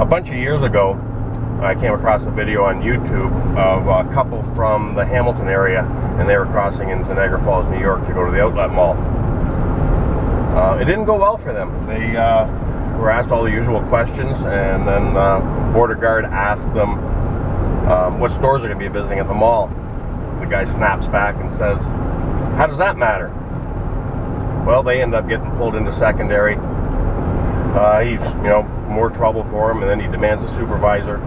A bunch of years ago, I came across a video on YouTube of a couple from the Hamilton area, and they were crossing into Niagara Falls, New York to go to the outlet mall. It didn't go well for them. They were asked all the usual questions, and then border guard asked them what stores they're going to be visiting at the mall. The guy snaps back and says, "How does that matter?" Well, they end up getting pulled into secondary. He's, more trouble for him, and then he demands a supervisor.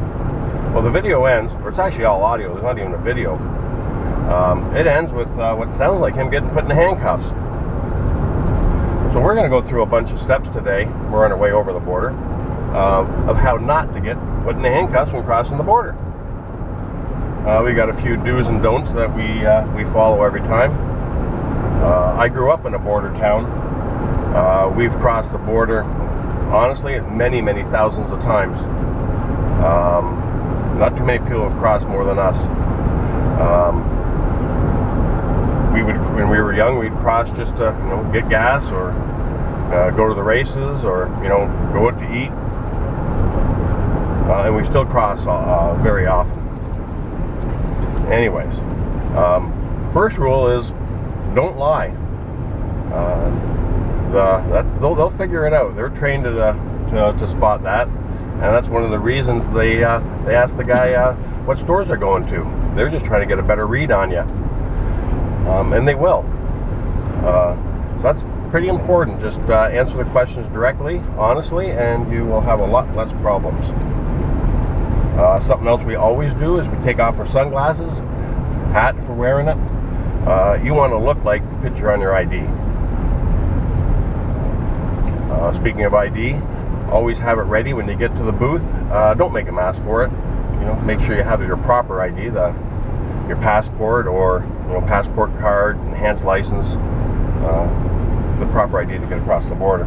Well, the video ends, or it's actually all audio, there's not even a video. It ends with what sounds like him getting put in handcuffs. So we're going to go through a bunch of steps today, we're on our way over the border, of how not to get put in handcuffs when crossing the border. We got a few do's and don'ts that we follow every time. I grew up in a border town. We've crossed the border, honestly, many, many thousands of times. Not too many people have crossed more than us. When we were young, we'd cross just to get gas, or go to the races, or go out to eat, and we still cross very often. Anyways, first rule is don't lie. They'll figure it out. They're trained to spot that, and that's one of the reasons they asked the guy what stores they're going to. They're just trying to get a better read on you, and they will. So that's pretty important. Just answer the questions directly, honestly, and you will have a lot less problems. Something else we always do is we take off our sunglasses, hat if we're wearing it. You want to look like the picture on your ID. Speaking of ID, always have it ready when you get to the booth. Don't make them ask for it. Make sure you have your proper ID, your passport, or passport card, enhanced license, the proper ID to get across the border.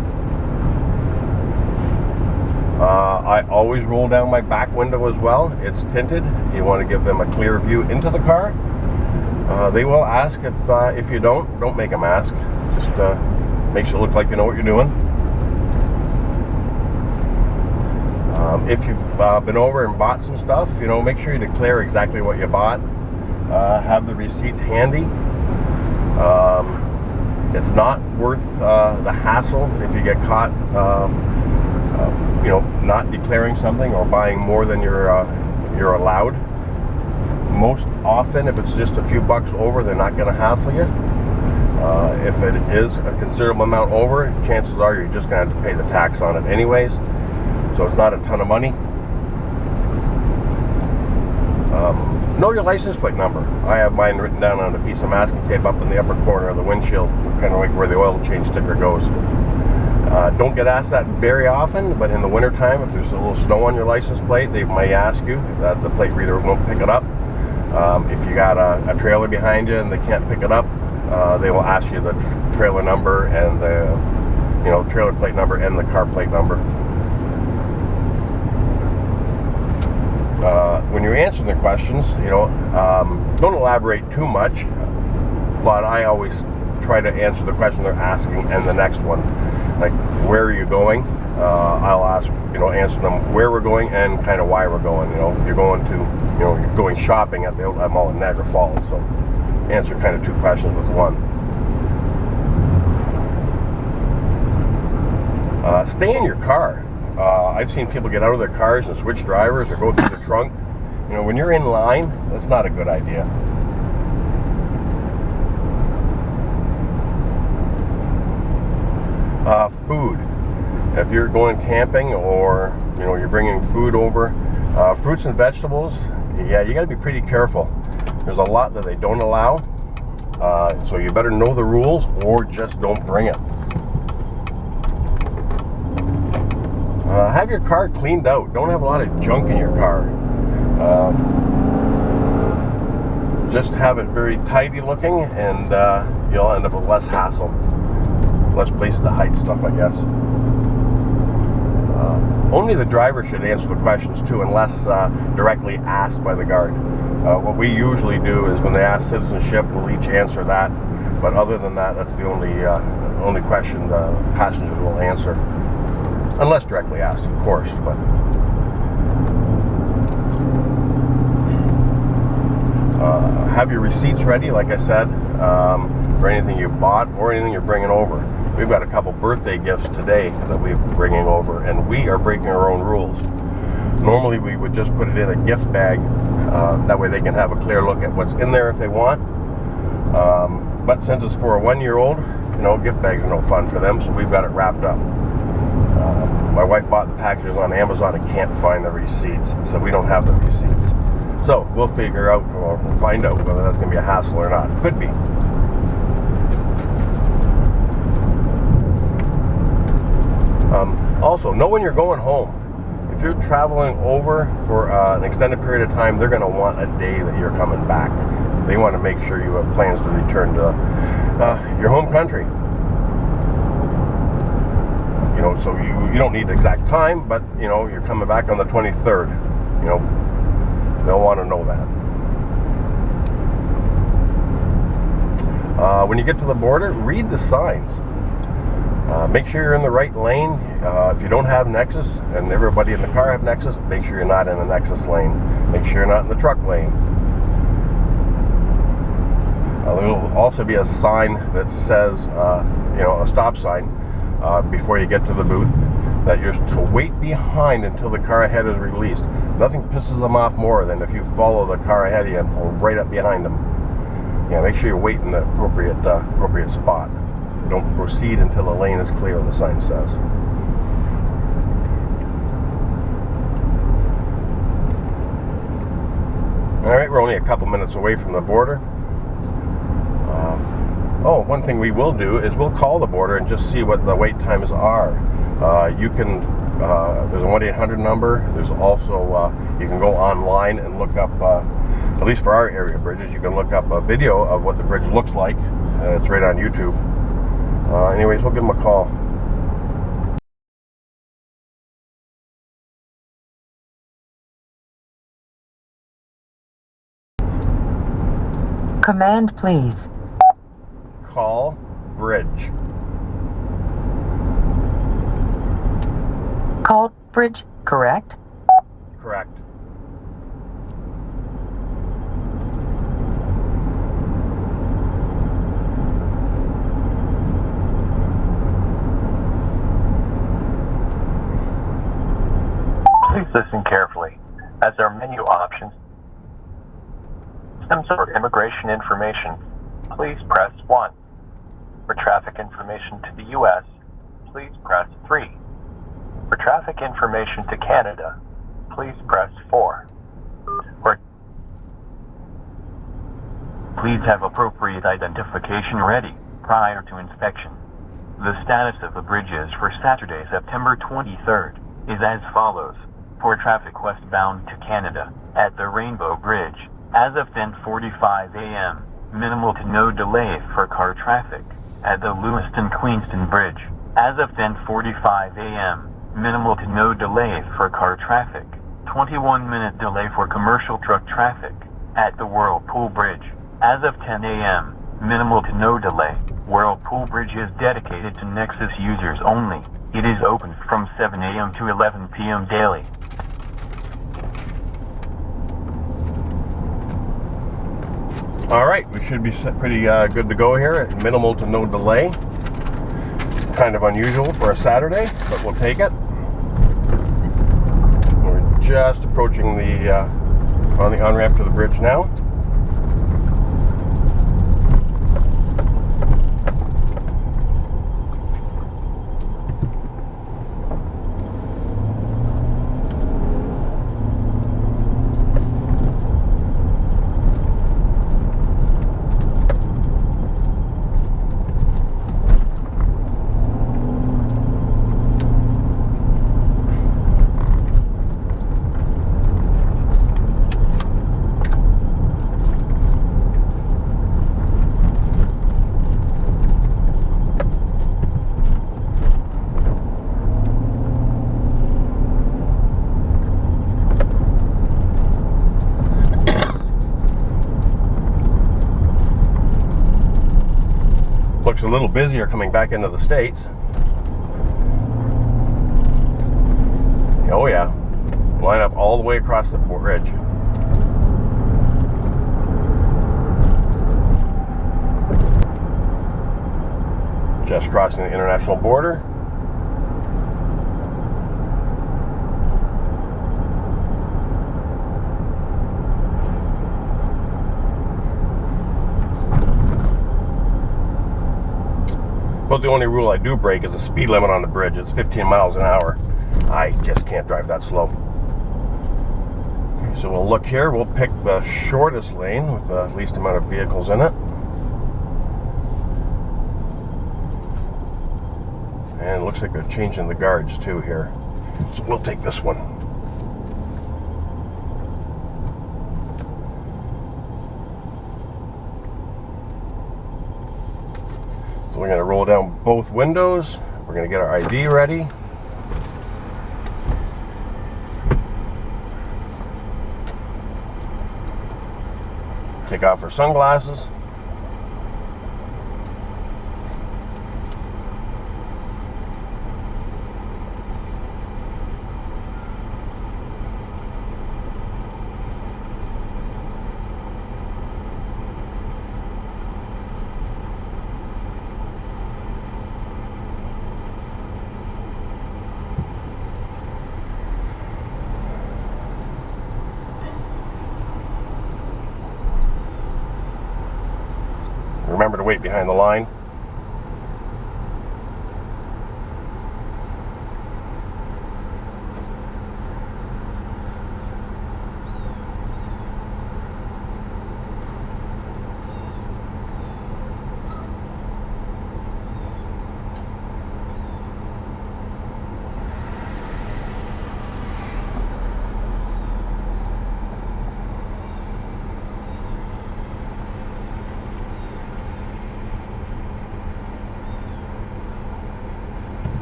I always roll down my back window as well. It's tinted. You want to give them a clear view into the car. They will ask if you don't make them ask. Just makes it look like you know what you're doing. If you've been over and bought some stuff, make sure you declare exactly what you bought. Have the receipts handy. It's not worth the hassle if you get caught not declaring something or buying more than you're allowed. Most often, if it's just a few bucks over, they're not going to hassle you. If it is a considerable amount over, chances are you're just going to have to pay the tax on it anyways. So it's not a ton of money. Know your license plate number. I have mine written down on a piece of masking tape up in the upper corner of the windshield, kind of like where the oil change sticker goes. Don't get asked that very often, but in the wintertime, if there's a little snow on your license plate, they might ask you. That the plate reader won't pick it up. If you got a trailer behind you and they can't pick it up, they will ask you the trailer number and the trailer plate number and the car plate number. When you're answering the questions, don't elaborate too much, but I always try to answer the question they're asking and the next one. Like, where are you going? I'll ask, answer them where we're going and kind of why we're going. You're going to, you're going shopping at the outlet mall in Niagara Falls, so answer kind of two questions with one. Stay in your car. I've seen people get out of their cars and switch drivers or go through the trunk. When you're in line, that's not a good idea. Food. If you're going camping or you're bringing food over, fruits and vegetables, you got to be pretty careful. There's a lot that they don't allow, so you better know the rules or just don't bring it. Have your car cleaned out. Don't have a lot of junk in your car. Just have it very tidy looking, and you'll end up with less hassle. Less places to hide stuff, I guess. Only the driver should answer the questions too, unless directly asked by the guard. What we usually do is when they ask citizenship, we'll each answer that. But other than that, that's the only question the passengers will answer, unless directly asked, of course. But Have your receipts ready, like I said, for anything you bought or anything you're bringing over. We've got a couple birthday gifts today that we're bringing over, and we are breaking our own rules. Normally we would just put it in a gift bag, that way they can have a clear look at what's in there if they want. But since it's for a 1-year-old, you know, gift bags are no fun for them, so we've got it wrapped up. My wife bought the packages on Amazon and can't find the receipts, so we don't have the receipts. So we'll figure out, or we'll find out whether that's going to be a hassle or not. Could be. Also, know when you're going home. If you're traveling over for an extended period of time, they're going to want a day that you're coming back. They want to make sure you have plans to return to your home country. You know, so you don't need the exact time, but you know, you're coming back on the 23rd. You know, they'll want to know that. When you get to the border, read the signs. Make sure you're in the right lane. If you don't have Nexus, and everybody in the car have Nexus, make sure you're not in the Nexus lane. Make sure you're not in the truck lane. There will also be a sign that says, you know, a stop sign before you get to the booth, that you're to wait behind until the car ahead is released. Nothing pisses them off more than if you follow the car ahead of you and pull right up behind them. Yeah, make sure you wait in the appropriate spot. Don't proceed until the lane is clear, the sign says. Alright, we're only a couple minutes away from the border. One thing we will do is we'll call the border and just see what the wait times are. You can, there's a 1-800 number. There's also, you can go online and look up, at least for our area bridges, you can look up a video of what the bridge looks like. It's right on YouTube. Anyways, we'll give them a call. Command, please. Call bridge. Call bridge, correct? Correct. Please listen carefully, as our menu options, Customs or immigration information, please press 1. For traffic information to the U.S., please press 3. For traffic information to Canada, please press 4. Please have appropriate identification ready prior to inspection. The status of the bridges for Saturday, September 23rd is as follows. For traffic westbound to Canada, at the Rainbow Bridge, as of 10:45 a.m., minimal to no delay for car traffic. At the Lewiston Queenston Bridge, as of 10:45 a.m., minimal to no delay for car traffic. 21-minute delay for commercial truck traffic. At the Whirlpool Bridge, as of 10 a.m., minimal to no delay. Whirlpool Bridge is dedicated to Nexus users only. It is open from 7 a.m. to 11 p.m. daily. Alright, we should be pretty good to go here. Minimal to no delay. Kind of unusual for a Saturday, but we'll take it. We're just approaching the on the on-ramp to the bridge now. Looks a little busier coming back into the States. Oh yeah, line up all the way across the bridge. Just crossing the international border. But the only rule I do break is the speed limit on the bridge. It's 15 miles an hour. I just can't drive that slow. Okay, so we'll look here. We'll pick the shortest lane with the least amount of vehicles in it. And it looks like they're changing the guards too here. So we'll take this one. So we're going to roll down both windows. We're going to get our ID ready. Take off our sunglasses. Remember to wait behind the line.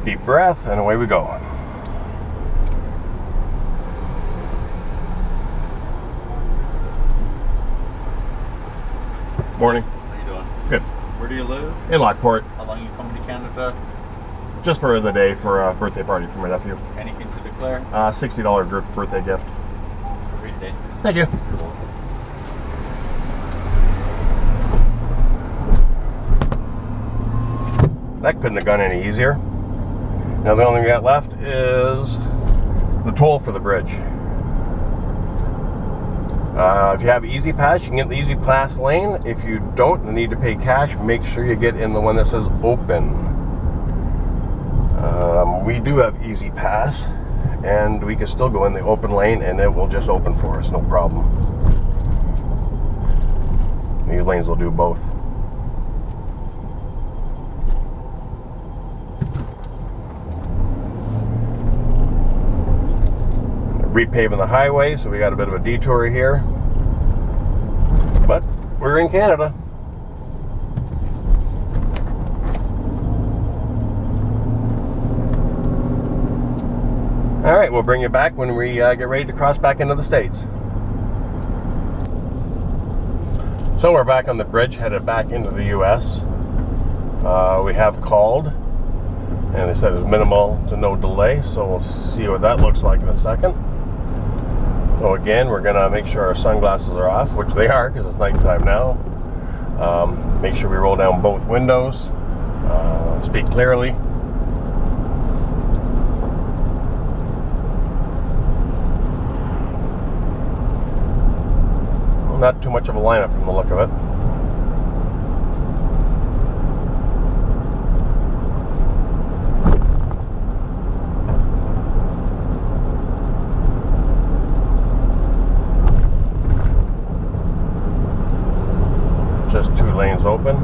Deep breath, and away we go. Morning. How you doing? Good. Where do you live? In Lockport. How long you coming to Canada? Just for the day for a birthday party for my nephew. Anything to declare? $60 group birthday gift. Have a great day. Thank you. That couldn't have gone any easier. Now the only thing we got left is the toll for the bridge. If you have Easy Pass, you can get the Easy Pass lane. If you don't and need to pay cash, make sure you get in the one that says open. We do have Easy Pass, and we can still go in the open lane and it will just open for us, no problem. These lanes will do both. Repaving the highway, so we got a bit of a detour here, but we're in Canada. All right, we'll bring you back when we get ready to cross back into the States. So we're back on the bridge, headed back into the US. We have called, and they said it's minimal to no delay, so we'll see what that looks like in a second. So again, we're gonna make sure our sunglasses are off, which they are because it's nighttime now. Make sure we roll down both windows, speak clearly. Well, not too much of a lineup from the look of it. Just 2 lanes open.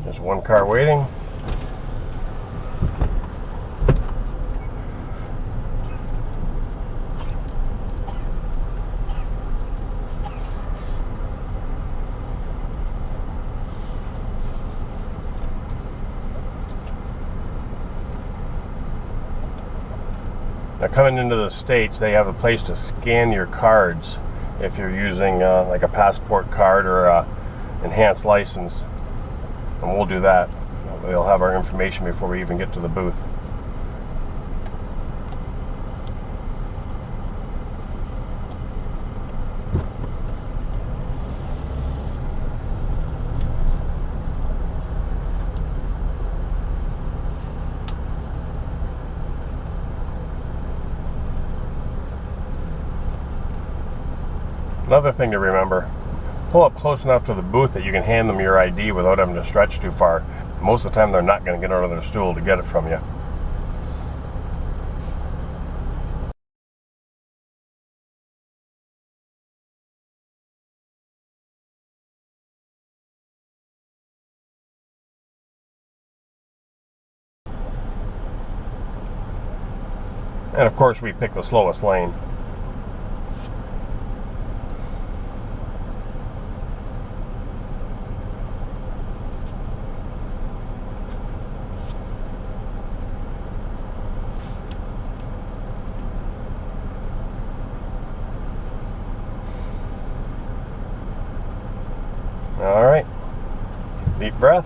Just one car waiting. Now, coming into the States, they have a place to scan your cards if you're using like a passport card or a enhanced license, and we'll do that. They'll have our information before we even get to the booth. Another thing to remember, pull up close enough to the booth that you can hand them your ID without having to stretch too far. Most of the time they're not going to get out of their stool to get it from you. And of course we pick the slowest lane. All right, deep breath.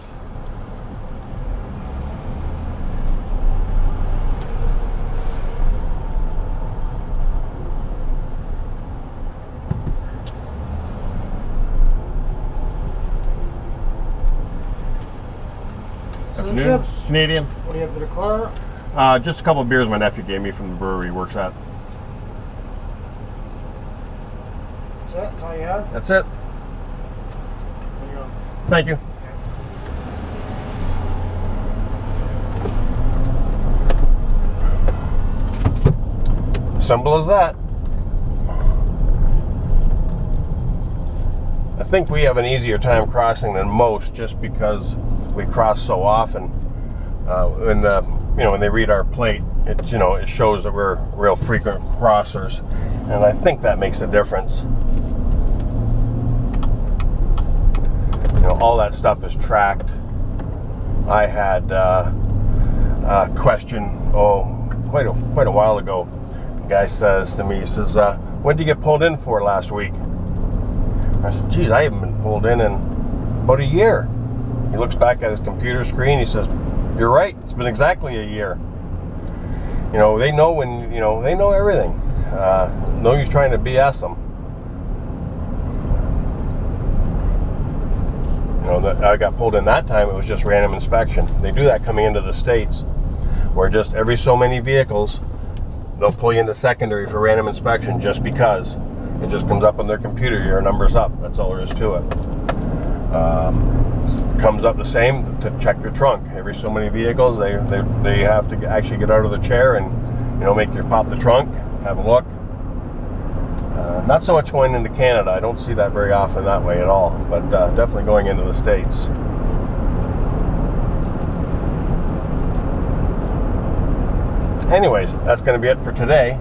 Afternoon. Chips. Canadian. What do you have to declare? Just a couple of beers my nephew gave me from the brewery he works at. That's all you have? That's it. There you go. Thank you. Simple as that. I think we have an easier time crossing than most, just because we cross so often. When they read our plate, it shows that we're real frequent crossers, and I think that makes a difference. All that stuff is tracked. I had a question quite a while ago. The guy says to me, he says, "When did you get pulled in for last week?" I said, "Geez, I haven't been pulled in about a year." He looks back at his computer screen. He says, "You're right. It's been exactly a year." They know when they know everything. No use trying to BS them. That I got pulled in that time, it was just random inspection. They do that coming into the States, where just every so many vehicles, they'll pull you into secondary for random inspection just because. It just comes up on their computer, your number's up. That's all there is to it. Comes up the same to check your trunk. Every so many vehicles, they have to actually get out of the chair and make you pop the trunk, have a look. Not so much going into Canada. I don't see that very often that way at all, but definitely going into the States. Anyways, that's going to be it for today.